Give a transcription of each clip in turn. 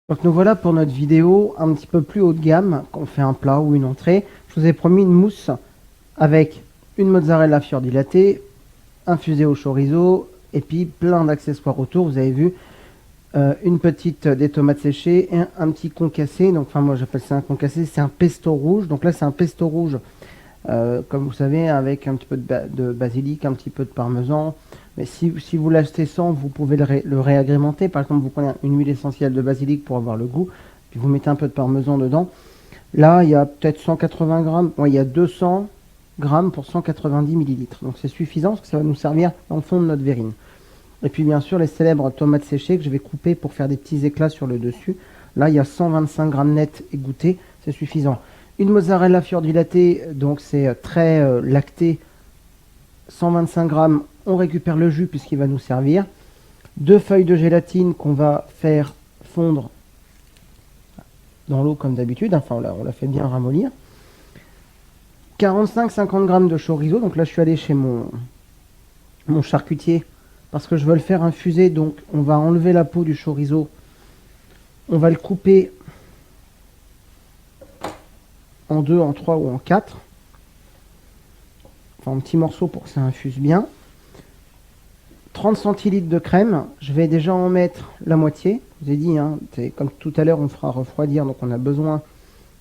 Donc nous voilà pour notre vidéo un petit peu plus haut de gamme, qu'on fait un plat ou une entrée. Je vous ai promis une mousse avec une mozzarella fior di latte, infusée au chorizo, et puis plein d'accessoires autour. Vous avez vu, une petite des tomates séchées et un petit concassé. Donc, enfin moi j'appelle ça un concassé, c'est un pesto rouge. Donc là c'est un pesto rouge, comme vous savez, avec un petit peu de basilic, un petit peu de parmesan. Mais si vous l'achetez sans, vous pouvez le réagrémenter. Par exemple, vous prenez une huile essentielle de basilic pour avoir le goût, puis vous mettez un peu de parmesan dedans. Là, il y a peut-être 180 grammes, ouais, il y a 200 grammes pour 190 millilitres. Donc c'est suffisant parce que ça va nous servir dans le fond de notre verrine. Et puis bien sûr, les célèbres tomates séchées que je vais couper pour faire des petits éclats sur le dessus. Là, il y a 125 grammes net égouttés, c'est suffisant. Une mozzarella fior di latte, donc c'est très lacté, 125 grammes. On récupère le jus puisqu'il va nous servir. 2 feuilles de gélatine qu'on va faire fondre dans l'eau comme d'habitude. Enfin, on l'a fait bien ramollir. 45-50 grammes de chorizo. Donc là, je suis allé chez mon charcutier parce que je veux le faire infuser. Donc, on va enlever la peau du chorizo. On va le couper en 2, en 3 ou en 4. Enfin, en petits morceaux pour que ça infuse bien. 30 centilitres de crème, je vais déjà en mettre la moitié. Je vous ai dit, hein, comme tout à l'heure, on fera refroidir, donc on a besoin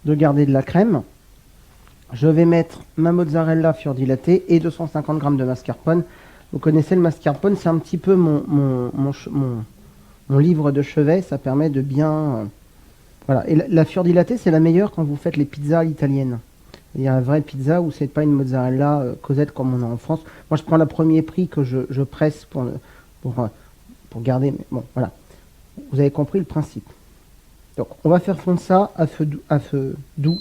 de garder de la crème. Je vais mettre ma mozzarella fior di latte et 250 grammes de mascarpone. Vous connaissez le mascarpone, c'est un petit peu mon livre de chevet. Ça permet de bien... voilà. Et la fior di latte, c'est la meilleure quand vous faites les pizzas italiennes. Il y a une vraie pizza où c'est pas une mozzarella Cosette comme on a en France. Moi, je prends le premier prix que je presse pour garder. Mais bon, voilà. Vous avez compris le principe. Donc, on va faire fondre ça à feu doux.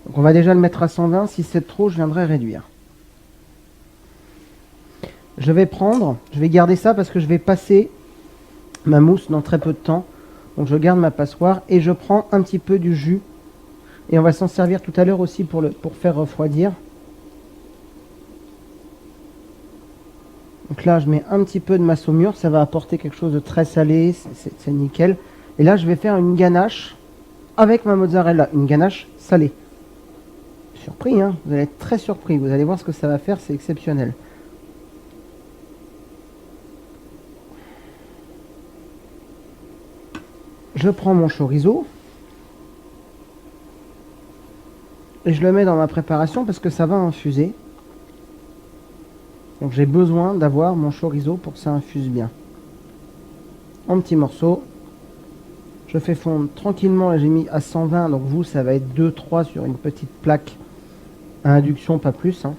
Donc, on va déjà le mettre à 120. Si c'est trop, je viendrai réduire. Je vais garder ça parce que je vais passer ma mousse dans très peu de temps. Donc, je garde ma passoire et je prends un petit peu du jus. Et on va s'en servir tout à l'heure aussi pour faire refroidir. Donc là, je mets un petit peu de ma saumure. Ça va apporter quelque chose de très salé. C'est nickel. Et là, je vais faire une ganache avec ma mozzarella. Une ganache salée. Surpris, hein? Vous allez être très surpris. Vous allez voir ce que ça va faire. C'est exceptionnel. Je prends mon chorizo. Et je le mets dans ma préparation parce que ça va infuser. Donc j'ai besoin d'avoir mon chorizo pour que ça infuse bien. En petits morceaux. Je fais fondre tranquillement. Là j'ai mis à 120. Donc vous, ça va être 2-3 sur une petite plaque à induction, pas plus. Hein.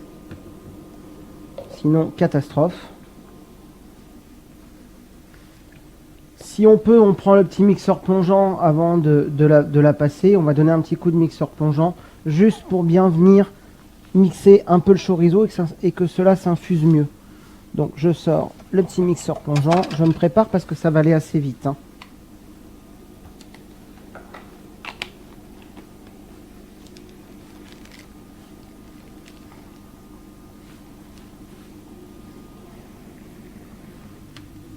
Sinon, catastrophe. Si on peut, on prend le petit mixeur plongeant avant de la passer. On va donner un petit coup de mixeur plongeant juste pour bien venir mixer un peu le chorizo et que cela s'infuse mieux. Donc je sors le petit mixeur plongeant. Je me prépare parce que ça va aller assez vite. Hein.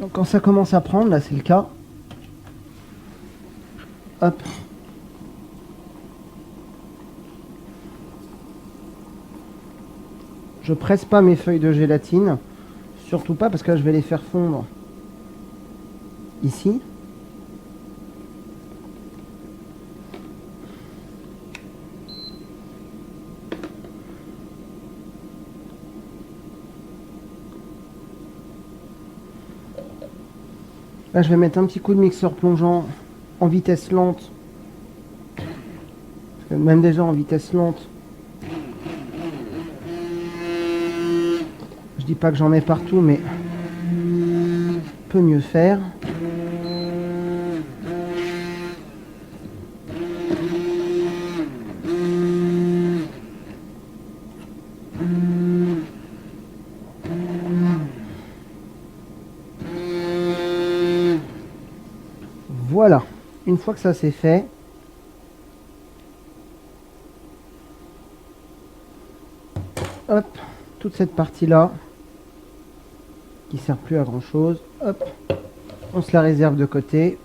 Donc quand ça commence à prendre, là c'est le cas. Hop. Je presse pas mes feuilles de gélatine. Surtout pas parce que là je vais les faire fondre ici. Là je vais mettre un petit coup de mixeur plongeant en vitesse lente. Parce que même déjà en vitesse lente, je dis pas que j'en mets partout, mais peut mieux faire. Voilà, une fois que ça c'est fait, hop, toute cette partie là, qui sert plus à grand chose. Hop, on se la réserve de côté.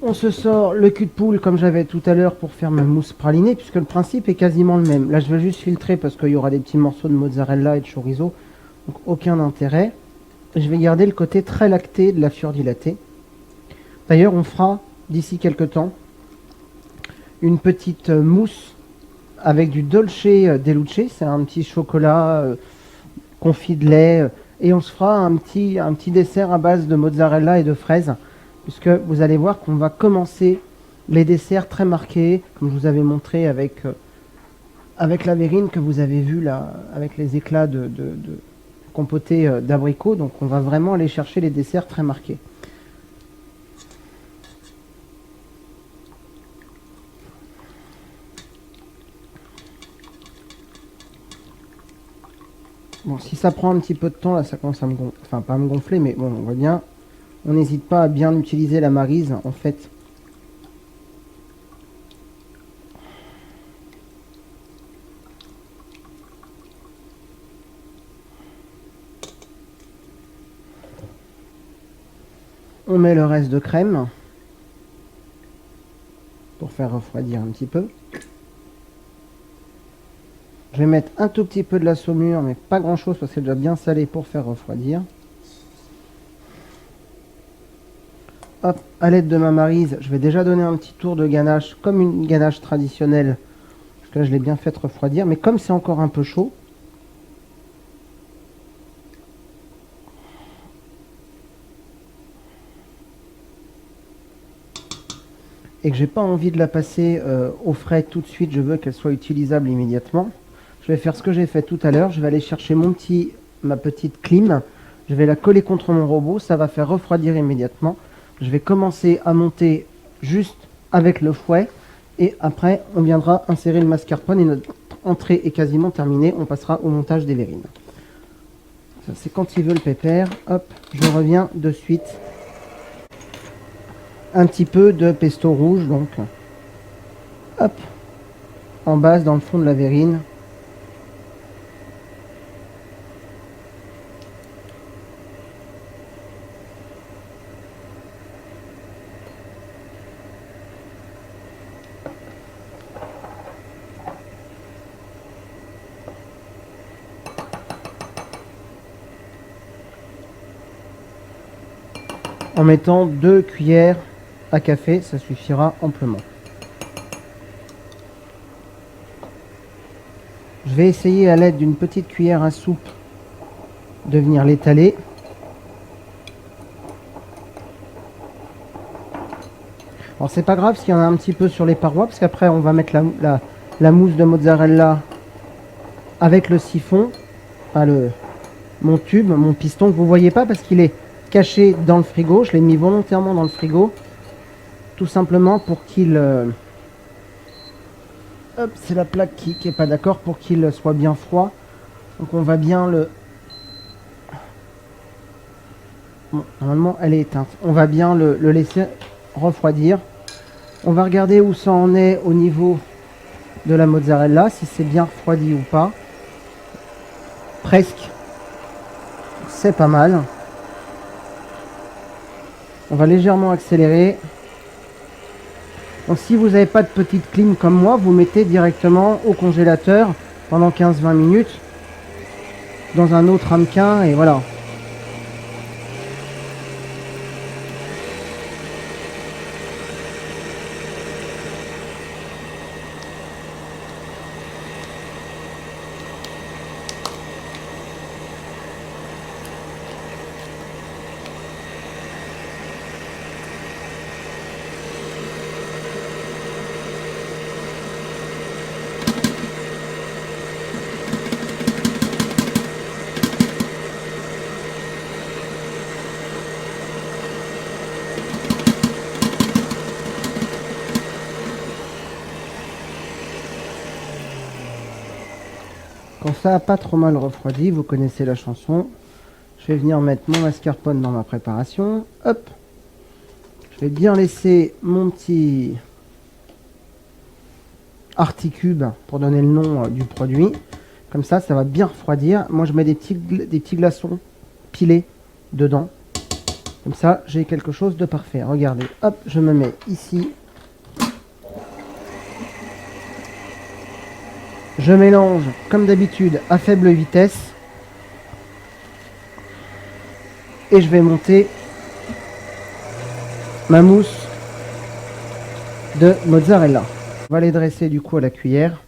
On se sort le cul de poule comme j'avais tout à l'heure pour faire ma mousse pralinée, puisque le principe est quasiment le même. Là je vais juste filtrer parce qu'il y aura des petits morceaux de mozzarella et de chorizo, donc aucun intérêt. Je vais garder le côté très lacté de la fior dilatée. D'ailleurs on fera d'ici quelques temps une petite mousse avec du dolce de leche, c'est un petit chocolat confit de lait, et on se fera un petit dessert à base de mozzarella et de fraises, puisque vous allez voir qu'on va commencer les desserts très marqués, comme je vous avais montré avec la verrine que vous avez vu là, avec les éclats de compoté d'abricots. Donc on va vraiment aller chercher les desserts très marqués. Bon, si ça prend un petit peu de temps, là ça commence à me gonfler, enfin pas à me gonfler, mais bon, on voit bien. On n'hésite pas à bien utiliser la maryse, en fait. On met le reste de crème pour faire refroidir un petit peu. Je vais mettre un tout petit peu de la saumure, mais pas grand chose parce que c'est déjà bien salé pour faire refroidir. Hop, à l'aide de ma maryse, je vais déjà donner un petit tour de ganache, comme une ganache traditionnelle. Parce que là, je l'ai bien fait refroidir, mais comme c'est encore un peu chaud, et que j'ai pas envie de la passer au frais tout de suite, je veux qu'elle soit utilisable immédiatement. Je vais faire ce que j'ai fait tout à l'heure, je vais aller chercher ma petite clim, je vais la coller contre mon robot, ça va faire refroidir immédiatement. Je vais commencer à monter juste avec le fouet, et après on viendra insérer le mascarpone et notre entrée est quasiment terminée, on passera au montage des verrines. Ça c'est quand il veut le pépère. Hop, je reviens de suite. Un petit peu de pesto rouge, donc hop, en base dans le fond de la verrine. En mettant 2 cuillères à café, ça suffira amplement. Je vais essayer à l'aide d'une petite cuillère à soupe de venir l'étaler. Alors c'est pas grave s'il y en a un petit peu sur les parois, parce qu'après on va mettre la mousse de mozzarella avec le siphon, enfin mon tube, mon piston que vous voyez pas parce qu'il est caché dans le frigo. Je l'ai mis volontairement dans le frigo, tout simplement pour qu'il... hop, c'est la plaque qui est pas d'accord, pour qu'il soit bien froid. Donc on va bien le... Bon, normalement elle est éteinte. On va bien le laisser refroidir. On va regarder où ça en est au niveau de la mozzarella, si c'est bien refroidi ou pas. Presque. C'est pas mal. On va légèrement accélérer. Donc si vous n'avez pas de petite clim comme moi, vous mettez directement au congélateur pendant 15-20 minutes dans un autre ramequin et voilà. Quand ça n'a pas trop mal refroidi, vous connaissez la chanson. Je vais venir mettre mon mascarpone dans ma préparation. Hop. Je vais bien laisser mon petit articube pour donner le nom du produit. Comme ça va bien refroidir. Moi, je mets des petits glaçons pilés dedans. Comme ça, j'ai quelque chose de parfait. Regardez, hop, je me mets ici. Je mélange, comme d'habitude, à faible vitesse. Et je vais monter ma mousse de mozzarella. On va les dresser du coup à la cuillère.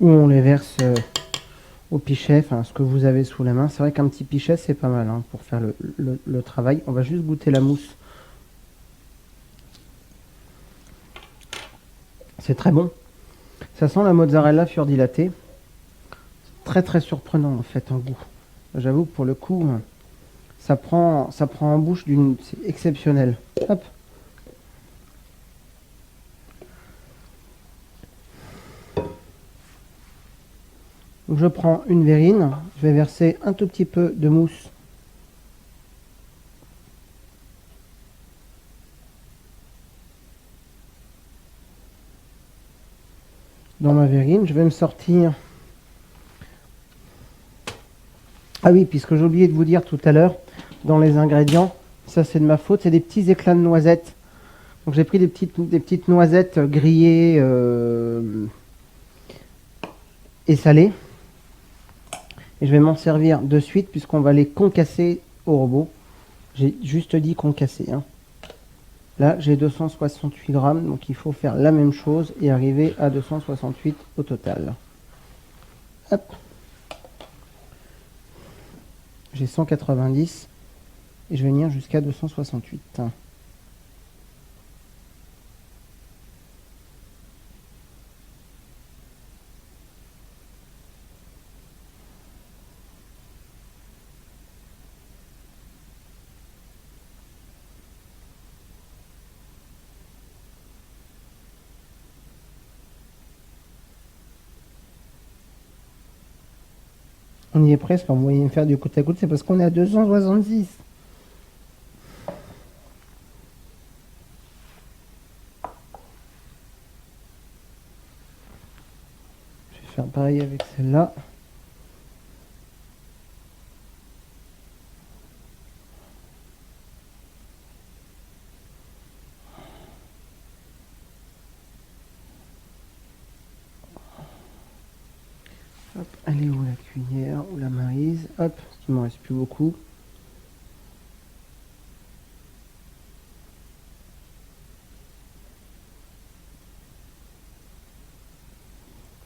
Ou on les verse au pichet, enfin ce que vous avez sous la main. C'est vrai qu'un petit pichet c'est pas mal hein, pour faire le travail. On va juste goûter la mousse. C'est très bon. Ça sent la mozzarella surdilatée. Très très surprenant en fait en goût. J'avoue que pour le coup, ça prend en bouche c'est exceptionnel. Hop. Donc je prends une verrine, je vais verser un tout petit peu de mousse dans ma verrine. Je vais me sortir. Ah oui, puisque j'ai oublié de vous dire tout à l'heure, dans les ingrédients, ça c'est de ma faute, c'est des petits éclats de noisettes. Donc j'ai pris des petites noisettes grillées et salées. Et je vais m'en servir de suite puisqu'on va les concasser au robot. J'ai juste dit concasser. Hein. Là, j'ai 268 grammes, donc il faut faire la même chose et arriver à 268 au total. Hop. J'ai 190 et je vais venir jusqu'à 268. On y est presque, on voyait me faire du côte à côte, c'est parce qu'on est à 266. Je vais faire pareil avec celle-là. Hop, elle est où la cuillère ou la maryse? Hop, il m'en reste plus beaucoup.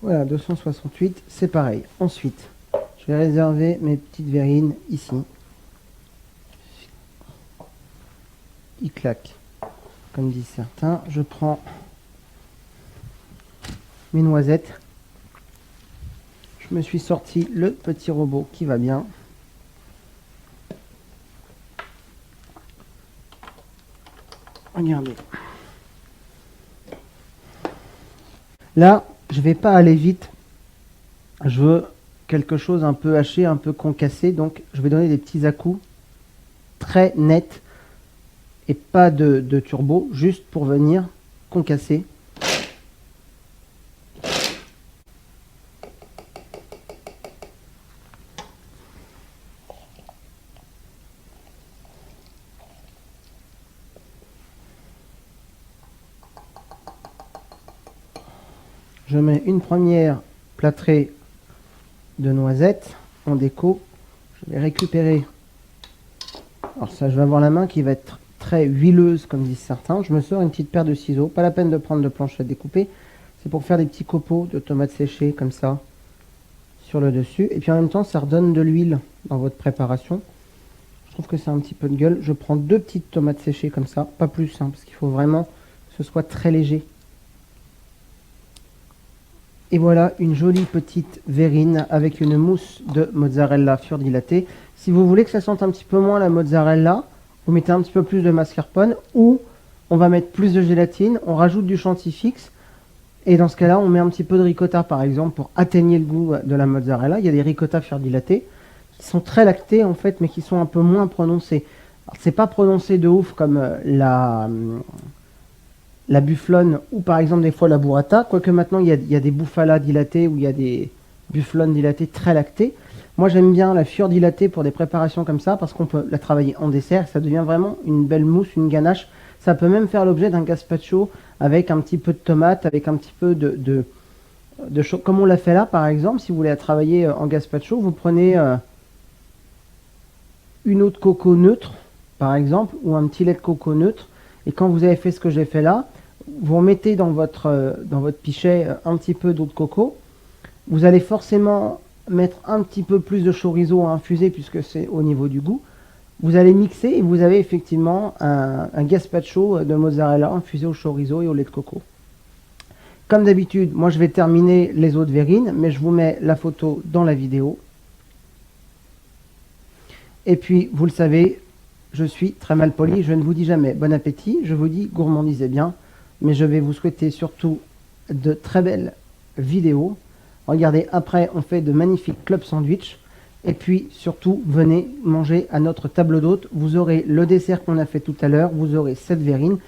Voilà, 268, c'est pareil. Ensuite, je vais réserver mes petites verrines ici. Il claque, comme disent certains. Je prends mes noisettes. Je me suis sorti le petit robot qui va bien. Regardez. Là, je vais pas aller vite. Je veux quelque chose un peu haché, un peu concassé. Donc, je vais donner des petits à-coups très nets et pas de turbo, juste pour venir concasser. Je mets une première plâtrée de noisettes en déco. Je vais récupérer. Alors ça, je vais avoir la main qui va être très huileuse, comme disent certains. Je me sors une petite paire de ciseaux. Pas la peine de prendre de planche à découper. C'est pour faire des petits copeaux de tomates séchées comme ça sur le dessus. Et puis en même temps, ça redonne de l'huile dans votre préparation. Je trouve que c'est un petit peu de gueule. Je prends 2 petites tomates séchées comme ça, pas plus, hein, parce qu'il faut vraiment que ce soit très léger. Et voilà une jolie petite verrine avec une mousse de mozzarella surdilatée. Si vous voulez que ça sente un petit peu moins la mozzarella, vous mettez un petit peu plus de mascarpone ou on va mettre plus de gélatine, on rajoute du chantilly fixe et dans ce cas-là, on met un petit peu de ricotta par exemple pour atténuer le goût de la mozzarella. Il y a des ricotta surdilatés qui sont très lactés en fait mais qui sont un peu moins prononcés. Alors, c'est pas prononcé de ouf comme la bufflone ou par exemple des fois la burrata, quoique maintenant il y a des buffalas dilatées ou il y a des bufflones dilatées très lactées. Moi j'aime bien la fior dilatée pour des préparations comme ça parce qu'on peut la travailler en dessert, ça devient vraiment une belle mousse, une ganache. Ça peut même faire l'objet d'un gazpacho avec un petit peu de tomate, avec un petit peu comme on l'a fait là par exemple. Si vous voulez la travailler en gazpacho, vous prenez une eau de coco neutre par exemple ou un petit lait de coco neutre, et quand vous avez fait ce que j'ai fait là, vous remettez dans votre pichet un petit peu d'eau de coco. Vous allez forcément mettre un petit peu plus de chorizo à infuser puisque c'est au niveau du goût. Vous allez mixer et vous avez effectivement un gazpacho de mozzarella infusé au chorizo et au lait de coco. Comme d'habitude, moi je vais terminer les eaux de verrine, mais je vous mets la photo dans la vidéo. Et puis, vous le savez, je suis très mal poli, je ne vous dis jamais bon appétit, je vous dis gourmandisez bien, mais je vais vous souhaiter surtout de très belles vidéos. Regardez, après on fait de magnifiques club sandwich, et puis surtout venez manger à notre table d'hôte. Vous aurez le dessert qu'on a fait tout à l'heure, vous aurez cette verrine,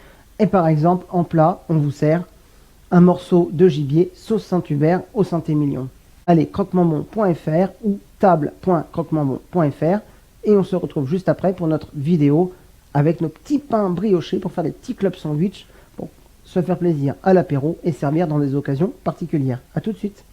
et par exemple en plat on vous sert un morceau de gibier sauce Saint-Hubert au Saint-Émilion. Allez, croquemambon.fr ou table.croquemambon.fr, et on se retrouve juste après pour notre vidéo avec nos petits pains briochés pour faire des petits clubs sandwich pour se faire plaisir à l'apéro et servir dans des occasions particulières. A tout de suite.